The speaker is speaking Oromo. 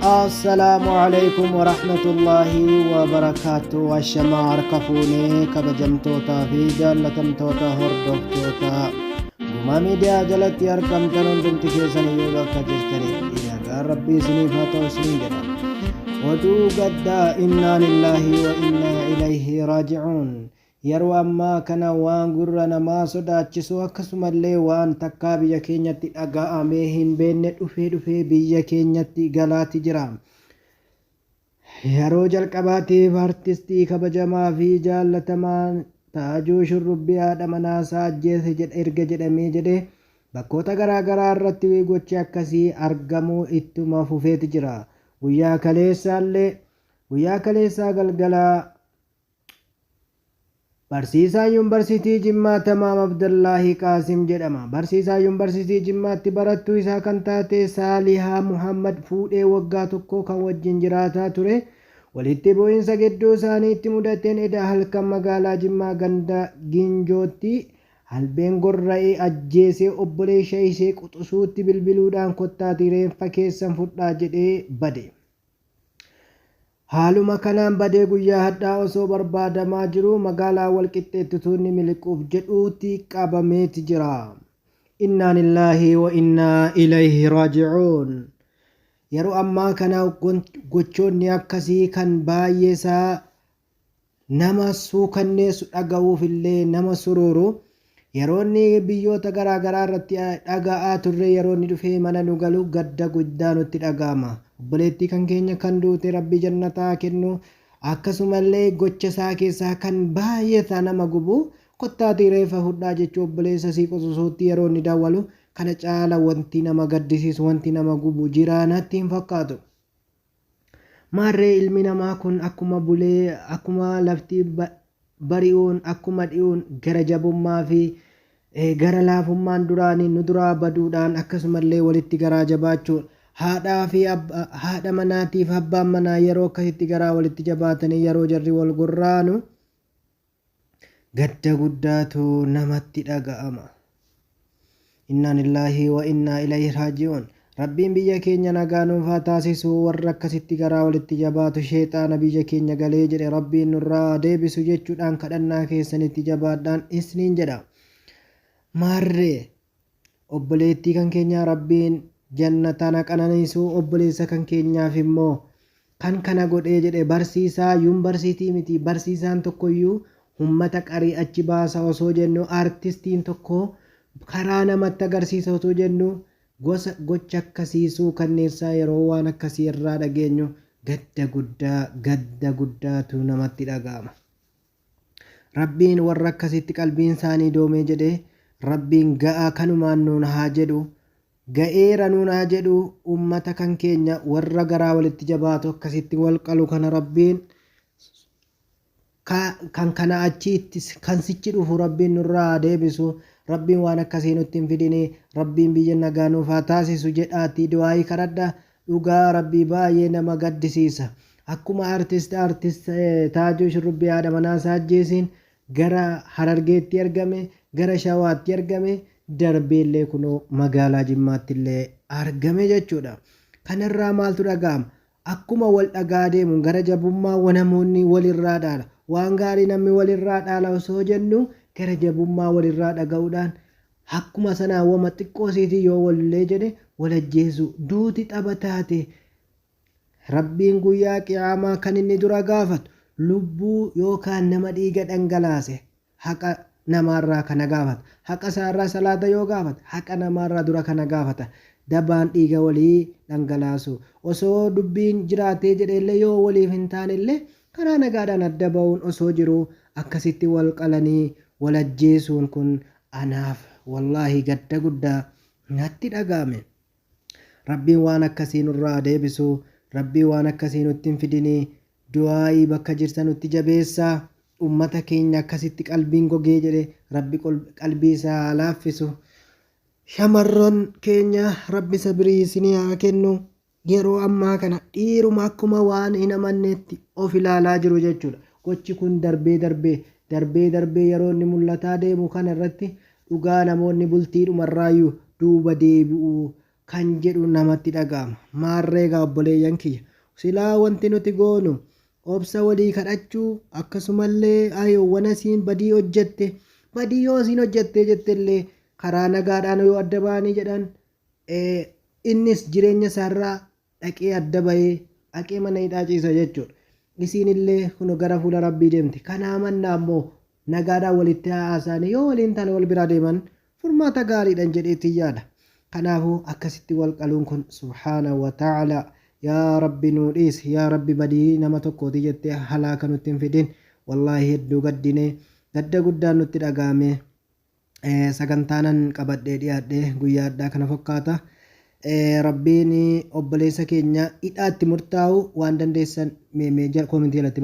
السلام عليكم ورحمة الله وبركاته والشمار كفوني كبجمتوتا في جالتمتوتا هردوفتوتا بما ميديا جلت يركم تنون دمت كيسان يوغا كجرتني إياغا ربي سنيفاتو سنيجنا ودو قدا إنا لله وإنا إليه راجعون yeroo ammaa kana waan gurra namaa sodaachisu akkasumallee waan takkaa biyya keenyatti dhaga'amee hin beekne dhufee biyya keenyatti galaati jira. Yeroo jalqabaatiif artistii kabajamaa fi jaallatamaan Taajuu Shurrubbii haadha manaasaa ajjeese erga jedhamee jedhee bakkoota garaagaraa irratti gochi akkasii argamuu ittuma fufeeti jira. Guyyaa kaleessaa galgalaa Barsiisaa Yuunivarsiitii Jimmaa Tamaam Abdullaahi Qaasim jedhama. Barsiisaa Yuunivarsiitii Jimmaatti barattuu isaa kan taate Saalihaa Muhammad fuudhee waggaa tokko kan wajjin jiraataa ture. Walitti bu'iinsa gidduu isaaniitti mudateen eda halkan magaalaa Jimmaa ganda Ginjootti albeen gorra'ee ajjeesee obboleessa ishee quxusuutti bilbiluudhaan kottaatii reeffa keessan fudhaa jedhee bade. Haaluma kanaan badee guyyaa hadhaa osoo barbaadamaa jiru magaalaa Walqixxeetti tuunni miliquuf jedhuutti qabameeti jira. Innaa lillaahi wa innaa ilayhi raaji'uun. Yeroo ammaa kana gochoonni akkasii kan baay'eesaa nama suukanneessu dhaga'uuf illee nama sururu. Yeroonni biyyoota garaagaraa irratti dhaga'aa turre yeroonni dhufee mana nu galu gadda guddaa nutti dhaga'ama. Obboleettii kan keenya kan duute rabbi jannataa kennu akkasumallee gocha isaa keessaa kan baay'ee nama gubu kottaatii reeffa fudhaa jechuu obboleessa sii qususuutti yeroo inni dawwalu kana caala wanti nama gaddisiisu wanti nama gubu jiraanatti hin fakkaatu. Maarree ilmi namaa kun akkuma bulee akkuma lafti bari'uun akkuma dhi'uun gara jabummaa fi gara laafummaan duraanii nu duraa baduudhaan akkasumallee walitti garaa jabaachuun haadha manaatiif abbaan manaa yeroo akkasitti garaa walitti jabaatanii yeroo jarri wal gurraanu gadda guddaatu namatti dhaga'ama. Innaa lillaahi wa innaa ilayhi raaji'uun. Rabbiin biyya keenya nagaa nuuf haa taasisu. Warra akkasitti garaa walitti jabaatu sheexaana biyya keenya galee jedhe rabbiin nurraa deebisu jechuudhaan kadhannaa keessanitti jabaadhaan isiniin jedha. Maarree obboleettii kan keenyaa rabbiin jannata qananiisu obboleessa kan keenyaaf immoo kan kana godhee jedhe barsiisaa yuunivarsiitii miti. Barsiisaan tokkoyyuu uummata qarii achi baasa osoo jennu artistiin tokko karaa namatti agarsiisa osoo jennu gocha akkasiisuu kanneessaa yeroo waan akkasii irraa dhageenyu gadda guddaatu namatti dhaga'ama. Rabbiin warra akkasitti qalbiin isaanii doomee jedhe rabbiin ga'aa kanumaan nuun haa jedhu. Ga'eera nuun haa jedhu uummata kan keenya warra garaa walitti jabaatu akkasitti wal qalu kana rabbiin kan kana achiitti kan sichi dhufu rabbiin nurraa haa deebisu. Rabbiin waan akkasii nutti hin fidine rabbiin biyya nagaa nuuf haa taasisu jedhaatii du'aayii kadhadha. Dhugaa rabbii baay'ee nama gaddisiisa. Akkuma artist Taajuu Shurrubbii haadha manaasaa ajjeesiin gara Harargeetti argame gara Shawaatti argame darbeellee kunoo magaalaa Jimmaatti illee argame jechuudha. Kanarraa maaltu dhaga'ama? Akkuma wal dhagaa deemu gara jabummaa namoonni walirraa dhaala. Waan gaarii namni walirraa dhaala osoo jennu gara jabummaa walirraa dhaga'uudhaan akkuma sanaa wama xiqqoosiitii yoo walillee jedhe wal ajjeesu duuti tapha taate. Rabbiin guyyaa qiyaamaa kan inni dura gaafatu lubbuu yookaan nama dhiiga dhangalaase haqa namaarraa kana gaafata. Haqa isaarraa salaata yoo gaafata haqa namaarraa dura kana gaafata. Dabaan dhiiga walii dhangalaasu osoo dubbiin jiraatee jedheellee yoo waliif hin taanellee karaa nagaadhaan adda ba'uun osoo jiru akkasitti wal qalanii wal ajjeesuun kun anaaf wallaahi gadda guddaa natti dhaga'ame. Rabbiin waan akkasii nurraa deebisu. Rabbiin waan akkasii nutti hin fidinii. Du'aayii bakka jirtan nutti jabeessaa. Uummata keenya akkasitti qalbiin gogee jedhe rabbi qalbii isaa haa laaffisu. Shamarran keenya rabbi sabrii isinii haa kennu. Yeroo ammaa kana dhiiruma akkuma waan hin amanneetti of ilaalaa jiru jechuudha. Gochi kun darbee yeroo inni mul'ataa deemu kana irratti dhugaa namoonni bultii dhumarraayyuu duuba deebi'uu kan jedhu namatti dhaga'ama. Maarreegaa obboleeyyan kiyya silaa wanti nuti goonu obsa walii kadhachuu akkasumallee ayyoowwan asiin badii hojjette badii yoo isiin hojjettee jettellee karaa nagaadhaan yoo adda ba'anii jedhan innis jireenya isaarraa dhaqee adda bahee dhaqee mana hidhaa ciisa jechuudha. Isiin illee kun gara fuula rabbii deemti. Kanaa mannaa ammoo nagaadhaan walitti haasa'anii yoo waliin taane wal biraa deeman furmaata gaariidhaan jedheetti yaada. Kanaafuu akkasitti wal qaluun kun subhaanahu wa ta'ala yaa rabbi nuu dhiisi yaa rabbi badii nama tokkooti jettee halaaka nutti hin fidin. Wallaahi hedduu gaddinee gadda guddaan nutti dhagahame. Sagantaanan qabadhee dhiyaadhee guyyaa addaa kana fakkaata. Rabbiin obboleessa keenya hidhaatti murtaa'u waan dandeessan meemee koomentii jalatti